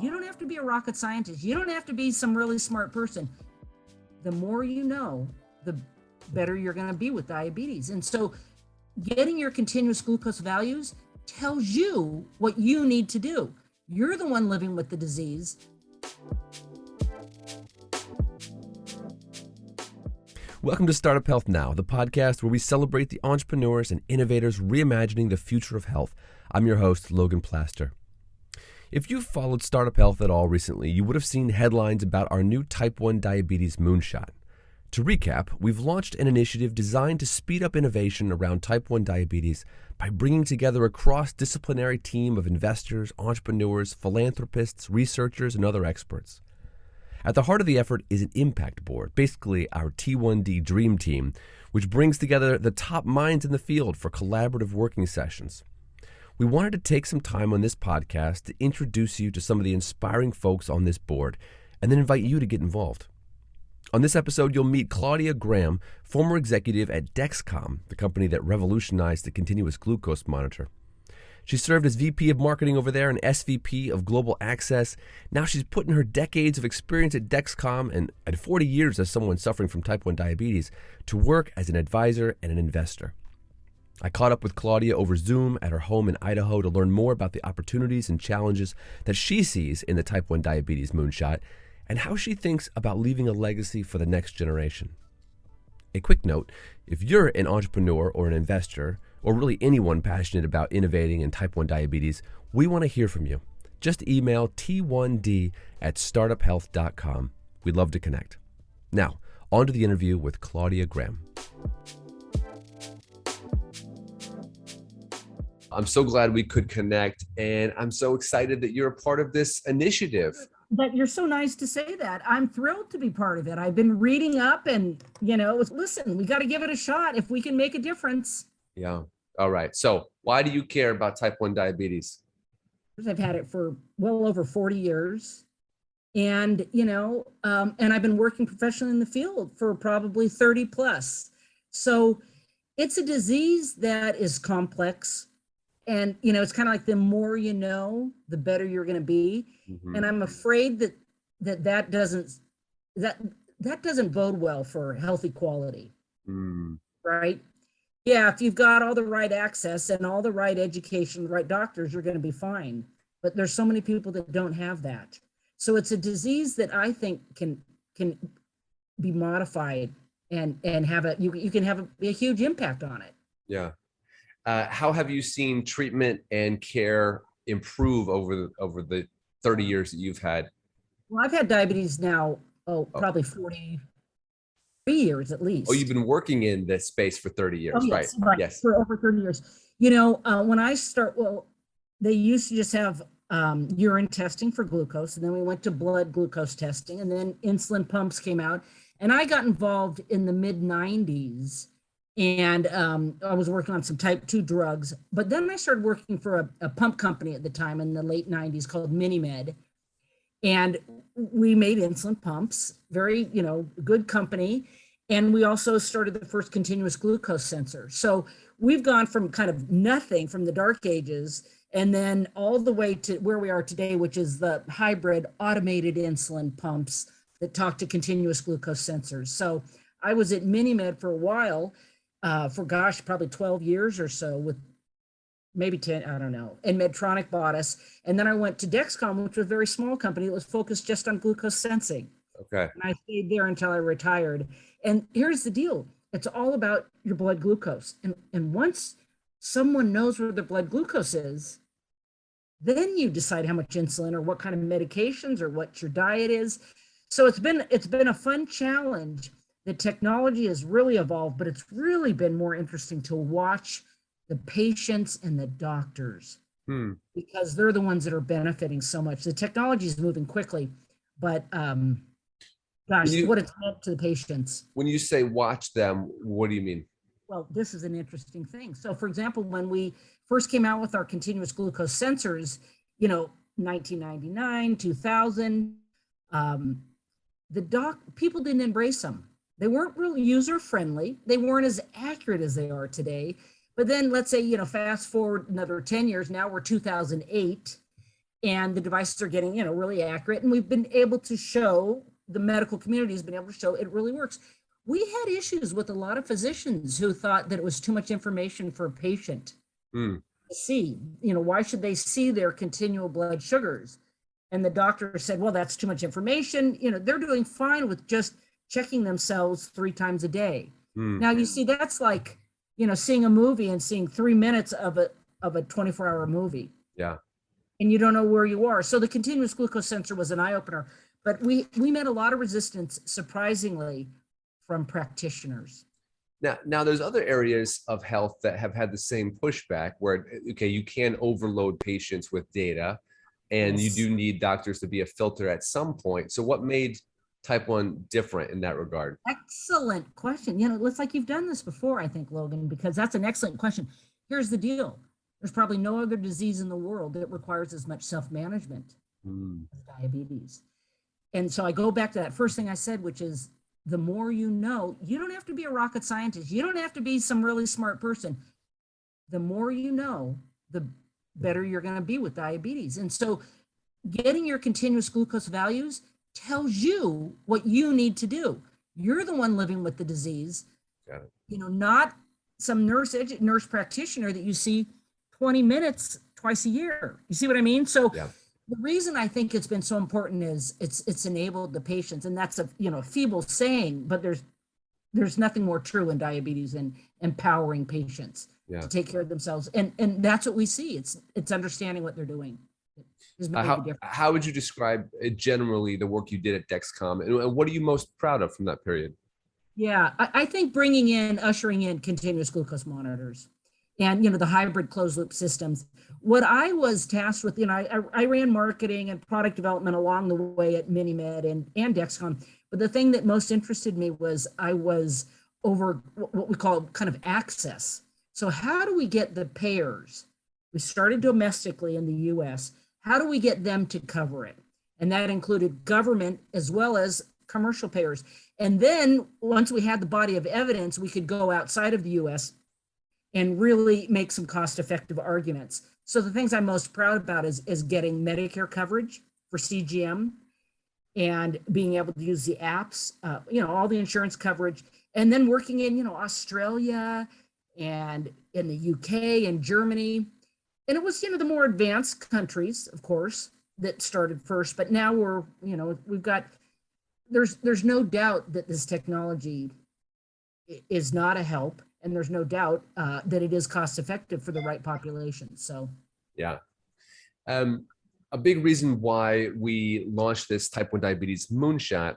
You don't have to be a rocket scientist. You don't have to be some really smart person. The more you know, the better you're going to be with diabetes. And so getting your continuous glucose values tells you what you need to do. You're the one living with the disease. Welcome to Startup Health Now, the podcast where we celebrate the entrepreneurs and innovators reimagining the future of health. I'm your host, Logan Plaster. If you've followed Startup Health at all recently, you would have seen headlines about our new Type 1 Diabetes Moonshot. To recap, we've launched an initiative designed to speed up innovation around Type 1 diabetes by bringing together a cross-disciplinary team of investors, entrepreneurs, philanthropists, researchers, and other experts. At the heart of the effort is an impact board, basically our T1D dream team, which brings together the top minds in the field for collaborative working sessions. We wanted to take some time on this podcast to introduce you to some of the inspiring folks on this board and then invite you to get involved. On this episode, you'll meet Claudia Graham, former executive at Dexcom, the company that revolutionized the continuous glucose monitor. She served as VP of Marketing over there and SVP of Global Access. Now she's putting her decades of experience at Dexcom and 40 years as someone suffering from type 1 diabetes to work as an advisor and an investor. I caught up with Claudia over Zoom at her home in Idaho to learn more about the opportunities and challenges that she sees in the type 1 diabetes moonshot and how she thinks about leaving a legacy for the next generation. A quick note, if you're an entrepreneur or an investor, or really anyone passionate about innovating in type 1 diabetes, we want to hear from you. Just email t1d@startuphealth.com. We'd love to connect. Now, on to the interview with Claudia Graham. I'm so glad we could connect, and I'm so excited that you're a part of this initiative. But you're so nice to say that. I'm thrilled to be part of it. I've been reading up and, listen, we got to give it a shot if we can make a difference. Yeah. All right. So why do you care about type 1 diabetes? I've had it for well over 40 years. And, and I've been working professionally in the field for probably 30 plus. So it's a disease that is complex. And, it's kind of like the more you know, the better you're going to be. Mm-hmm. And I'm afraid that doesn't bode well for health equality. Right? Yeah, if you've got all the right access and all the right education, the right doctors, you're going to be fine. But there's so many people that don't have that. So it's a disease that I think can be modified and have you can have a huge impact on it. Yeah. How have you seen treatment and care improve over the 30 years that you've had? Well, I've had diabetes now, probably 43 years at least. Oh, you've been working in this space for 30 years, yes, right? Yes. For over 30 years. When I they used to just have urine testing for glucose, and then we went to blood glucose testing, and then insulin pumps came out. And I got involved in the mid-90s, and I was working on some type 2 drugs. But then I started working for a pump company at the time in the late 90s called MiniMed. And we made insulin pumps, very, good company. And we also started the first continuous glucose sensor. So we've gone from kind of nothing from the dark ages and then all the way to where we are today, which is the hybrid automated insulin pumps that talk to continuous glucose sensors. So I was at MiniMed for a while, probably 12 years or so, with maybe 10, I don't know. And Medtronic bought us. And then I went to Dexcom, which was a very small company that was focused just on glucose sensing. Okay. And I stayed there until I retired. And here's the deal. It's all about your blood glucose. And once someone knows where their blood glucose is, then you decide how much insulin or what kind of medications or what your diet is. So it's been a fun challenge. The technology has really evolved, but it's really been more interesting to watch the patients and the doctors because they're the ones that are benefiting so much. The technology is moving quickly, but what it's meant to the patients. When you say watch them, what do you mean? Well, this is an interesting thing. So for example, when we first came out with our continuous glucose sensors, 1999, 2000, people didn't embrace them. They weren't really user friendly. They weren't as accurate as they are today. But then let's say, fast forward another 10 years, now we're 2008. and the devices are getting, really accurate. And we've been able to show, the medical community has been able to show it really works. We had issues with a lot of physicians who thought that it was too much information for a patient to see. Why should they see their continual blood sugars? And the doctor said, well, that's too much information. They're doing fine with just checking themselves 3 times a day. Now, you see, that's like, seeing a movie and seeing 3 minutes of a 24-hour movie. Yeah. And you don't know where you are. So the continuous glucose sensor was an eye-opener. But we met a lot of resistance, surprisingly, from practitioners. Now there's other areas of health that have had the same pushback where, okay, you can overload patients with data and you do need doctors to be a filter at some point. So what made type 1 different in that regard? Excellent question. It's like you've done this before, I think, Logan, because that's an excellent question. Here's the deal. There's probably no other disease in the world that requires as much self-management as diabetes. And so I go back to that first thing I said, which is the more you know, you don't have to be a rocket scientist. You don't have to be some really smart person. The more you know, the better you're going to be with diabetes. And so getting your continuous glucose values tells you what you need to do. You're the one living with the disease, not some nurse practitioner that you see 20 minutes twice a year. You see what I mean? So the reason I think it's been so important is it's enabled the patients, and that's a feeble saying, but there's nothing more true in diabetes than empowering patients to take care of themselves, and that's what we see. It's understanding what they're doing. How would you describe generally the work you did at Dexcom, and what are you most proud of from that period? Yeah, I think ushering in continuous glucose monitors and, the hybrid closed loop systems. What I was tasked with, I ran marketing and product development along the way at MiniMed and Dexcom. But the thing that most interested me was I was over what we call kind of access. So how do we get the payers? We started domestically in the US. How do we get them to cover it? And that included government as well as commercial payers. And then once we had the body of evidence, we could go outside of the US and really make some cost-effective arguments. So the things I'm most proud about is getting Medicare coverage for CGM and being able to use the apps, all the insurance coverage, and then working in, Australia and in the UK and Germany. And it was, the more advanced countries, of course, that started first, but now we've got, there's no doubt that this technology is not a help. And there's no doubt that it is cost effective for the right population. So, yeah. A big reason why we launched this type 1 diabetes moonshot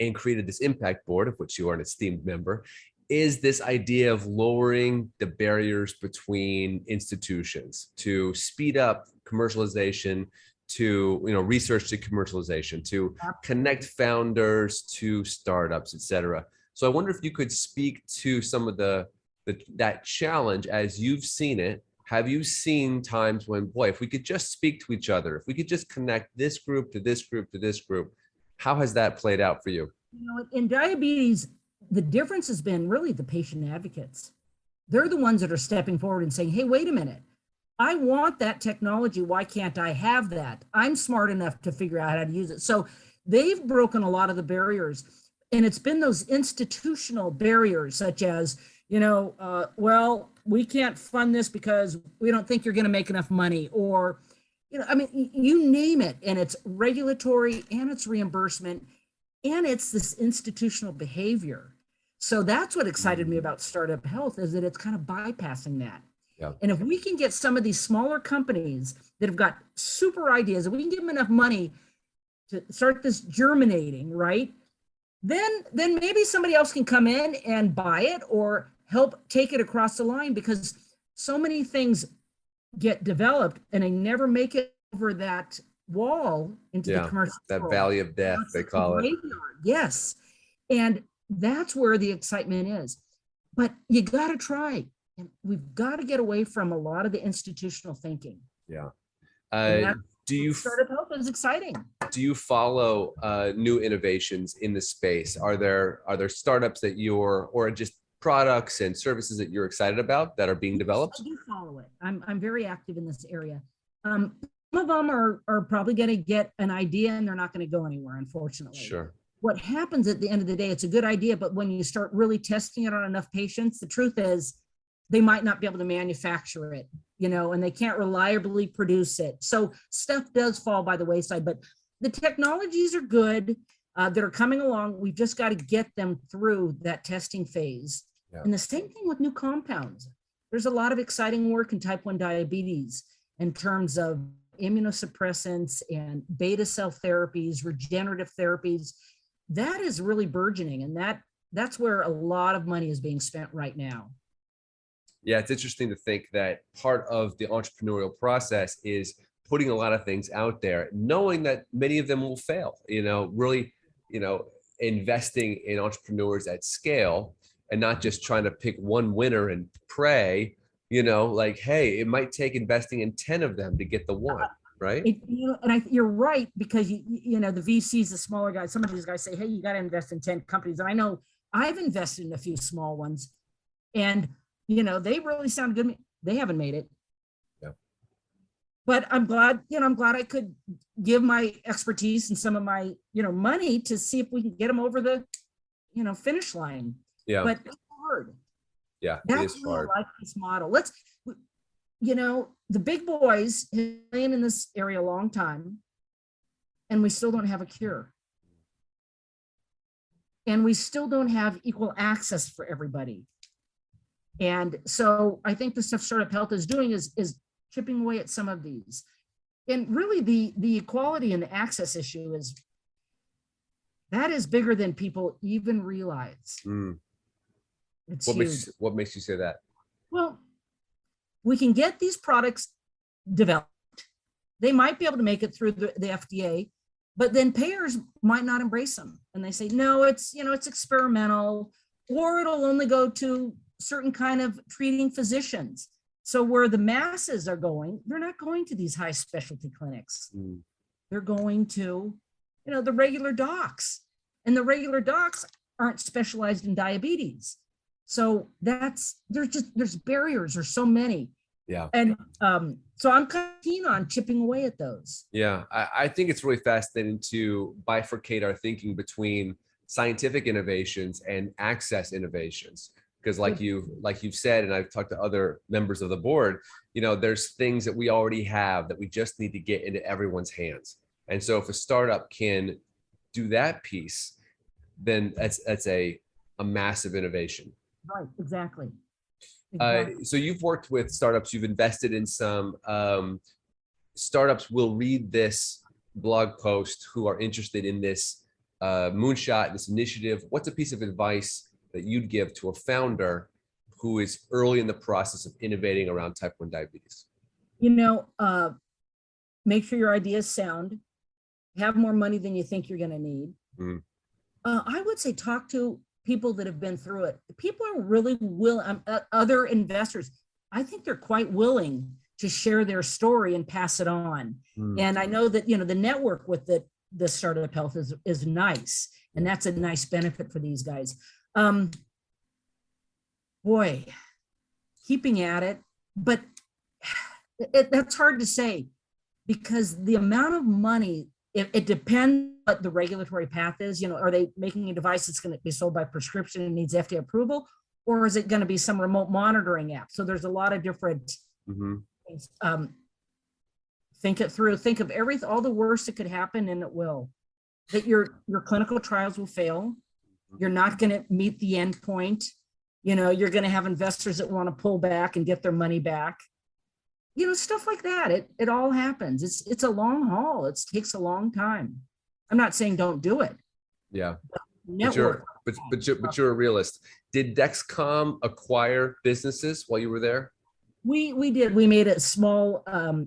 and created this impact board, of which you are an esteemed member, is this idea of lowering the barriers between institutions to speed up commercialization, to research to commercialization, to connect founders to startups, et cetera. So I wonder if you could speak to some of that challenge as you've seen it. Have you seen times when, boy, if we could just speak to each other, if we could just connect this group to this group to this group, how has that played out for you? In diabetes, the difference has been really the patient advocates. They're the ones that are stepping forward and saying, hey, wait a minute. I want that technology. Why can't I have that? I'm smart enough to figure out how to use it. So they've broken a lot of the barriers. And it's been those institutional barriers, such as, well, we can't fund this because we don't think you're going to make enough money, or, you name it. And it's regulatory, and it's reimbursement, and it's this institutional behavior. So that's what excited me about Startup Health, is that it's kind of bypassing that. Yeah. And if we can get some of these smaller companies that have got super ideas, if we can give them enough money to start this germinating, right? Then maybe somebody else can come in and buy it or help take it across the line, because so many things get developed and they never make it over that wall into the commercial that world. valley of death, they call it. Yes. And that's where the excitement is. But you got to try. And we've got to get away from a lot of the institutional thinking. Yeah. Startup Health is exciting. Do you follow new innovations in the space? Are there startups that or just products and services that you're excited about that are being developed? I do follow it. I'm very active in this area. of them are probably going to get an idea and they're not going to go anywhere, unfortunately. Sure. What happens at the end of the day, it's a good idea, but when you start really testing it on enough patients, the truth is they might not be able to manufacture it, and they can't reliably produce it. So stuff does fall by the wayside, but the technologies are good that are coming along. We've just got to get them through that testing phase. Yeah. And the same thing with new compounds. There's a lot of exciting work in type 1 diabetes in terms of immunosuppressants and beta cell therapies, regenerative therapies. That is really burgeoning, and that's where a lot of money is being spent right now. Yeah, it's interesting to think that part of the entrepreneurial process is putting a lot of things out there, knowing that many of them will fail, really, investing in entrepreneurs at scale and not just trying to pick one winner and pray, like, hey, it might take investing in 10 of them to get the one. Right. You're right, because the VCs, the smaller guys, some of these guys say, hey, you got to invest in 10 companies. And I know I've invested in a few small ones, and they really sound good. They haven't made it. Yeah. But I'm glad I could give my expertise and some of my, money to see if we can get them over the, finish line. Yeah. But it's hard. Yeah. That's it is hard. I like this model. The big boys have been in this area a long time, and we still don't have a cure. And we still don't have equal access for everybody. And so I think the stuff Startup Health is doing is chipping away at some of these. And really the equality and the access issue is bigger than people even realize. It's huge. What makes you say that? Well, we can get these products developed. They might be able to make it through the FDA, but then payers might not embrace them. And they say, no, it's experimental, or it'll only go to certain kind of treating physicians. So where the masses are going, they're not going to these high specialty clinics. They're going to, the regular docs, and the regular docs aren't specialized in diabetes. So there's barriers, there's so many. Yeah. And so I'm kind of keen on chipping away at those. Yeah. I think it's really fascinating to bifurcate our thinking between scientific innovations and access innovations. Because like you've said, and I've talked to other members of the board, there's things that we already have that we just need to get into everyone's hands. And so if a startup can do that piece, then that's a massive innovation. Right, exactly. So you've worked with startups, you've invested in some. Startups will read this blog post who are interested in this moonshot, this initiative. What's a piece of advice that you'd give to a founder who is early in the process of innovating around type 1 diabetes? Make sure your ideas sound, have more money than you think you're going to need. I would say talk to people that have been through it. People are really willing, other investors, I think they're quite willing to share their story and pass it on. And I know that, the network with the Startup Health is nice. And that's a nice benefit for these guys. Boy, keeping at it, but that's hard to say, because the amount of money, it depends what the regulatory path is. Are they making a device that's going to be sold by prescription and needs FDA approval, or is it going to be some remote monitoring app? So there's a lot of different things. Think it through. Think of all the worst that could happen, and it will. That your clinical trials will fail. You're not going to meet the end point. You're going to have investors that want to pull back and get their money back. Stuff like that. It all happens. It's a long haul. It takes a long time. I'm not saying don't do it. Yeah. But you're a realist. Did Dexcom acquire businesses while you were there? We did. We made a small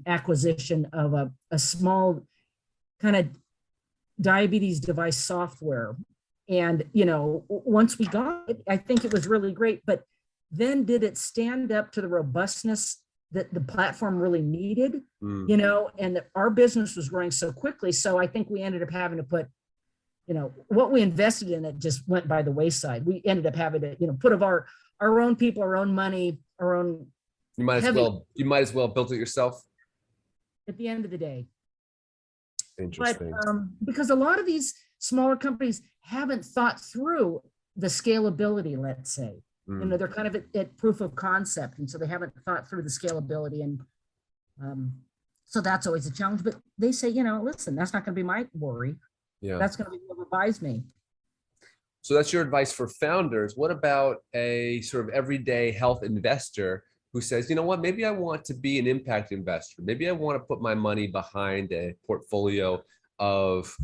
acquisition of a small kind of diabetes device software. And, once we got it, I think it was really great. But then did it stand up to the robustness that the platform really needed, and that our business was growing so quickly. So I think we ended up having to put, what we invested in it just went by the wayside. We ended up having to, put of our own people, our own money, our own. You might as well build it yourself. at the end of the day. Interesting. But because a lot of these smaller companies haven't thought through the scalability, let's say. You know, they're kind of at proof of concept, and so they haven't thought through the scalability, and so that's always a challenge. But they say, you know, listen, that's not going to be my worry. Yeah, that's going to be what buys me. So that's your advice for founders. What about a sort of everyday health investor who says, you know what, maybe I want to be an impact investor. Maybe I want to put my money behind a portfolio of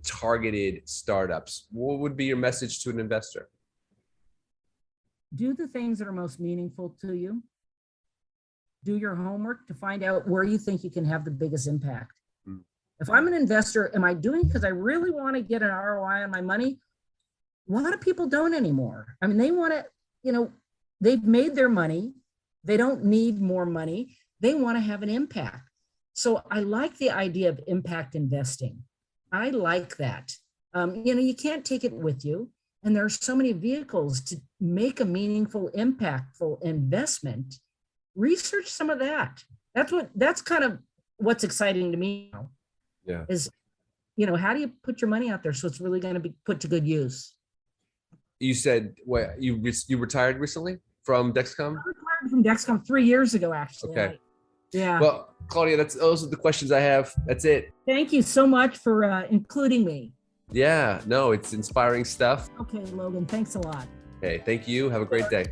targeted startups. What would be your message to an investor? Do the things that are most meaningful to you. Do your homework to find out where you think you can have the biggest impact. If I'm an investor, am I doing it because I really want to get an ROI on my money? A lot of people don't anymore. I mean, they want to, you know, they've made their money. They don't need more money. They want to have an impact. So I like the idea of impact investing. I like that. You know, you can't take it with you. And there are so many vehicles to make a meaningful, impactful investment. Research some of that. That's kind of what's exciting to me now. Yeah. Is, you know, how do you put your money out there so it's really going to be put to good use? You said what, you retired recently from Dexcom? I retired from Dexcom 3 years ago, actually. Okay. Yeah. Well, Claudia, those are the questions I have. That's it. Thank you so much for including me. Yeah, no, it's inspiring stuff. Okay, Logan, thanks a lot. Okay, thank you. Have a great day.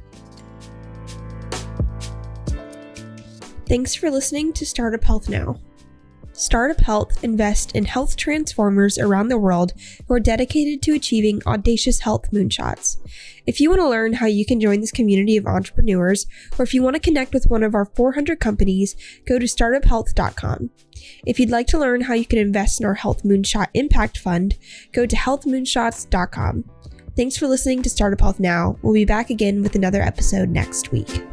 Thanks for listening to Startup Health Now. Startup Health invests in health transformers around the world who are dedicated to achieving audacious health moonshots. If you want to learn how you can join this community of entrepreneurs, or if you want to connect with one of our 400 companies, go to startuphealth.com. If you'd like to learn how you can invest in our Health Moonshot Impact Fund, go to healthmoonshots.com. Thanks for listening to Startup Health Now. We'll be back again with another episode next week.